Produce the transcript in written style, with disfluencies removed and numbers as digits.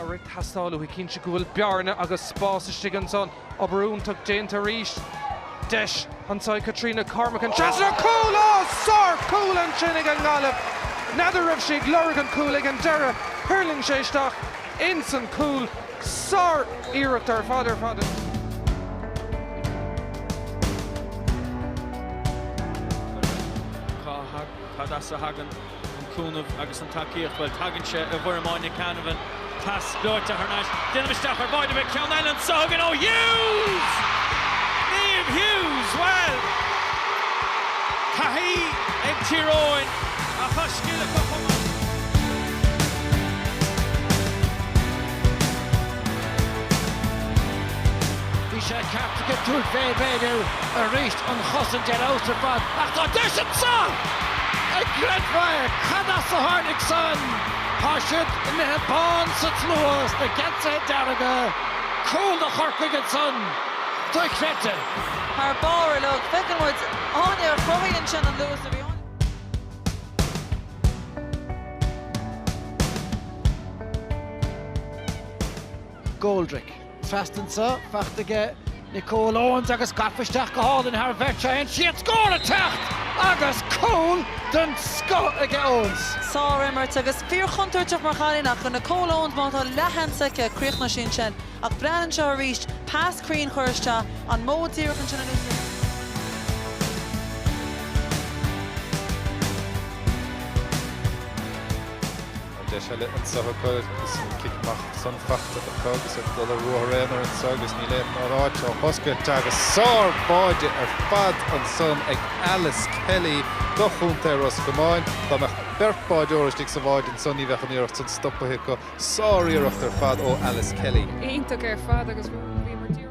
rit hastáú hi cinn se go bhfuil bearna agus spáiste an son obrúntaach déanta ríist. Deis an sáid Katrina Cormac an Chester Cool sár cool an sinnig an galibh. Nadidir raibh sig lorg an cool ag an deire hurling séisteach insan cool sár iirecht ar fada. Cadasa hagan an cúnamh agus an takeíocht bhfuil tagann sé a bhuairmáine Canavan pas leirte Harnáis Dinamisteach ar báide bheith ceann Ellen Sogan ó Hughes! Liam Hughes, well! Caithí ag tíróin a choscíle go chumá. Bhí sé ceap go dúirt féidir a ríist an chosan dead outer fad ach tá deis an son! A Gredfire, Cadasa Harnig son! Harshit in the Bon Sutzluas, the Getsa Daraga, Cool the Harkigan son! Tuikrete! Haar bauer look, Vickenwoods, on your Korean channel Lewis to be on. Goldrick, Fastensa, Fachtige, Nicole Owens, agus Gafisteach go hall in haar vercha, and she had scored a tacht! Agus Cool, den Scott again Owens. Sár immert agus fíor chuntuirteach mar chalinach go Nicole Owens mátá lehansa ce críochna sin sin ach brean seo a ríist pás crín chuiriste an mód tíochan sin an Deisile an sahacoil gus an kicmach san fachta a cogus ar dul a ruaréanar an sagus ní léan áráid ó hoscailt agus sár báide ar fad an son ag Alice Kelly go chunta ar os gomáin Tá meach berpáid orastig sa bháid an son í bheith an íirecht san stoppathe go sár íirecht ar fad ó Alice Kelly. Ionntach ar fad agus bhí mar